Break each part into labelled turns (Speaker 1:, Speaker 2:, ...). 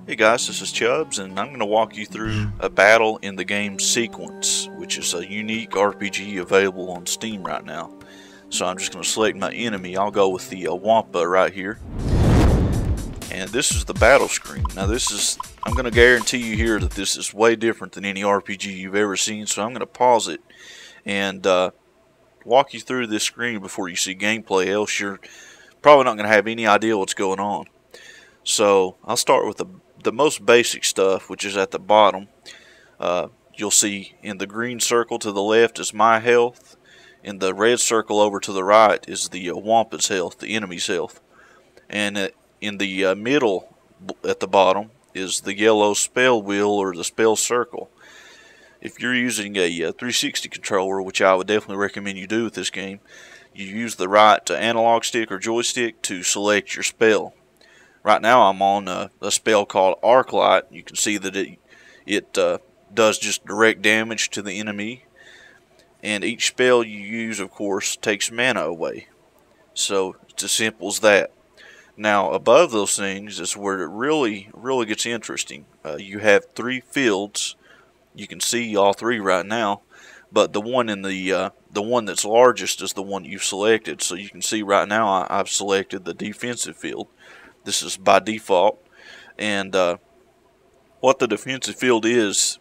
Speaker 1: Hey guys, this is Chubbs, and I'm going to walk you through a battle in the game Sequence, which is a unique RPG available on Steam right now. So I'm just going to select my enemy. I'll go with the Wampa right here. And this is the battle screen. Now I'm going to guarantee you here that this is way different than any RPG you've ever seen, so I'm going to pause it and walk you through this screen before you see gameplay, else you're probably not going to have any idea what's going on. So I'll start with the most basic stuff, which is at the bottom. You'll see in the green circle to the left is my health. In the red circle over to the right is the Wampa's health, the enemy's health. And in the middle at the bottom is the yellow spell wheel or the spell circle. If you're using a 360 controller, which I would definitely recommend you do with this game, you use the right analog stick or joystick to select your spell. Right now I'm on a spell called Arclight. You can see that it does just direct damage to the enemy. And each spell you use, of course, takes mana away. So it's as simple as that. Now above those things is where it really gets interesting. You have three fields. You can see all three right now. But the one in the one that's largest is the one you've selected. So you can see right now I've selected the defensive field. This is by default, and what the defensive field is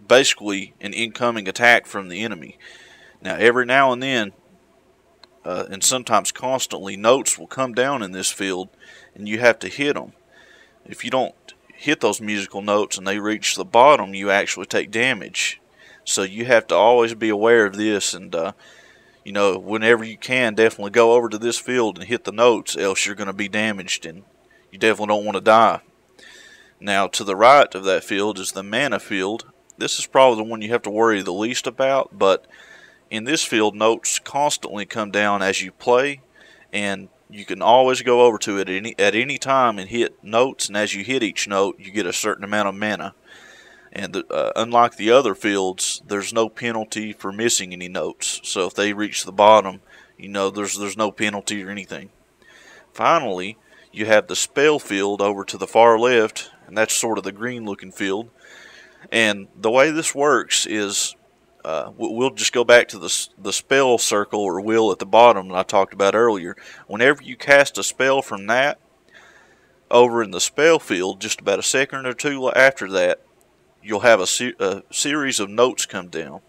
Speaker 1: basically an incoming attack from the enemy. Now every now and then, and sometimes constantly, notes will come down in this field, and you have to hit them. If you don't hit those musical notes and they reach the bottom, you actually take damage. So you have to always be aware of this, and you know, whenever you can, definitely go over to this field and hit the notes, else you're going to be damaged and you definitely don't want to die. Now, to the right of that field is the mana field. This is probably the one you have to worry the least about, but in this field, notes constantly come down as you play, and you can always go over to it at any time and hit notes, and as you hit each note, you get a certain amount of mana. And unlike the other fields, there's no penalty for missing any notes. So if they reach the bottom, you know there's no penalty or anything. Finally, you have the spell field over to the far left, and that's sort of the green looking field. And the way this works is we'll just go back to the spell circle or wheel at the bottom that I talked about earlier. Whenever you cast a spell from that, over in the spell field, just about a second or two after that, you'll have a series of notes come down,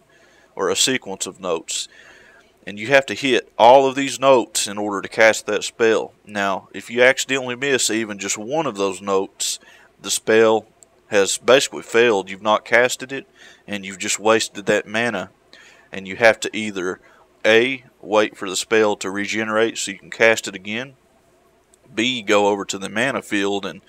Speaker 1: or a sequence of notes, and you have to hit all of these notes in order to cast that spell. Now, if you accidentally miss even just one of those notes, the spell has basically failed. You've not casted it, and you've just wasted that mana, and you have to either A, wait for the spell to regenerate so you can cast it again, B, go over to the mana field and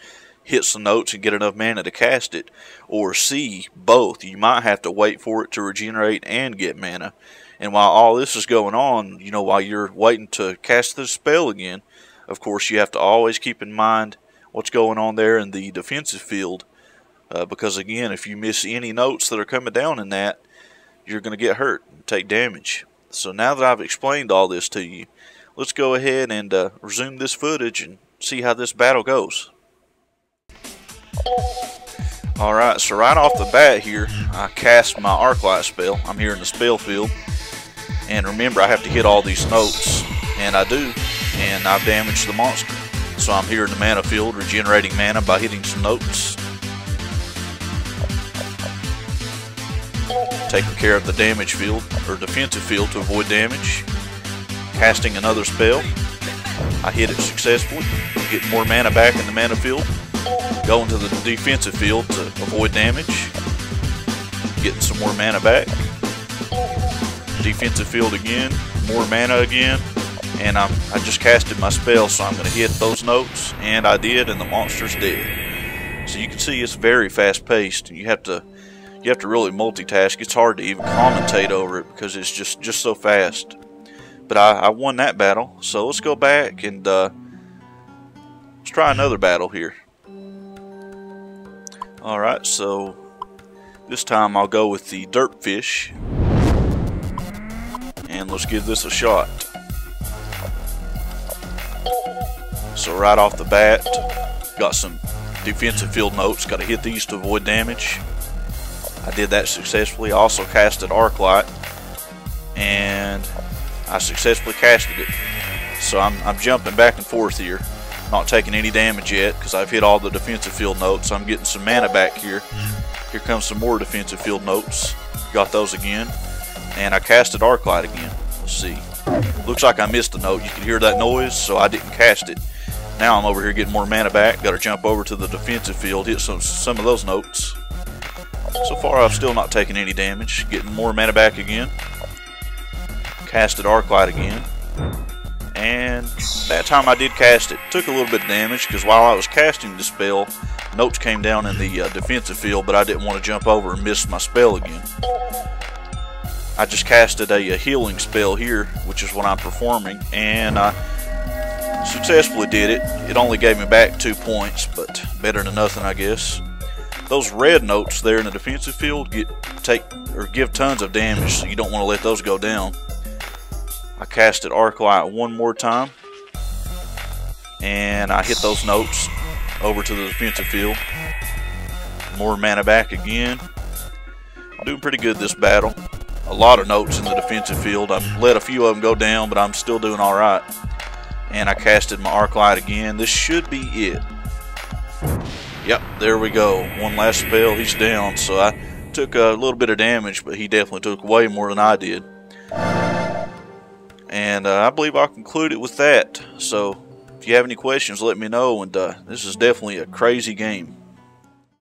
Speaker 1: hit some notes and get enough mana to cast it, or C, both. You might have to wait for it to regenerate and get mana. And while all this is going on, you know, while you're waiting to cast the spell again, of course you have to always keep in mind what's going on there in the defensive field, because again, if you miss any notes that are coming down in that, you're going to get hurt and take damage. So now that I've explained all this to you, let's go ahead and resume this footage and see how this battle goes. Alright, so right off the bat here, I cast my Arclight spell. I'm here in the spell field. And remember, I have to hit all these notes. And I do. And I've damaged the monster. So I'm here in the mana field, regenerating mana by hitting some notes. Taking care of the damage field, or defensive field, to avoid damage. Casting another spell. I hit it successfully. Getting more mana back in the mana field. Going to the defensive field to avoid damage. Getting some more mana back. Defensive field again. More mana again. And I just casted my spell, so I'm going to hit those notes. And I did, and the monster's dead. So you can see it's very fast paced. You have to really multitask. It's hard to even commentate over it because it's just so fast. But I won that battle. So let's go back and let's try another battle here. Alright, so this time I'll go with the Dirtfish, and let's give this a shot. So right off the bat, got some defensive field notes. Got to hit these to avoid damage. I did that successfully. I also casted Arc Light, and I successfully casted it. So I'm jumping back and forth here, not taking any damage yet because I've hit all the defensive field notes. I'm getting some mana back here. Here comes some more defensive field notes. Got those again, and I casted Arc Light again. Let's see. Looks like I missed a note. You can hear that noise, so I didn't cast it. Now I'm over here getting more mana back. Got to jump over to the defensive field, hit some of those notes. So far, I've still not taken any damage. Getting more mana back again. Casted Arc Light again. And that time I did cast it. Took a little bit of damage because while I was casting the spell, notes came down in the defensive field, but I didn't want to jump over and miss my spell again. I just casted a healing spell here, which is what I'm performing, and I successfully did it. It only gave me back 2 points, but better than nothing, I guess. Those red notes there in the defensive field give tons of damage, so you don't want to let those go down. I casted Arc Light one more time, and I hit those notes over to the defensive field. More mana back again. I'm doing pretty good this battle. A lot of notes in the defensive field. I've let a few of them go down, but I'm still doing alright. And I casted my Arc Light again. This should be it. Yep, there we go. One last spell, he's down. So I took a little bit of damage, but he definitely took way more than I did. And I believe I'll conclude it with that. So if you have any questions, let me know. And this is definitely a crazy game.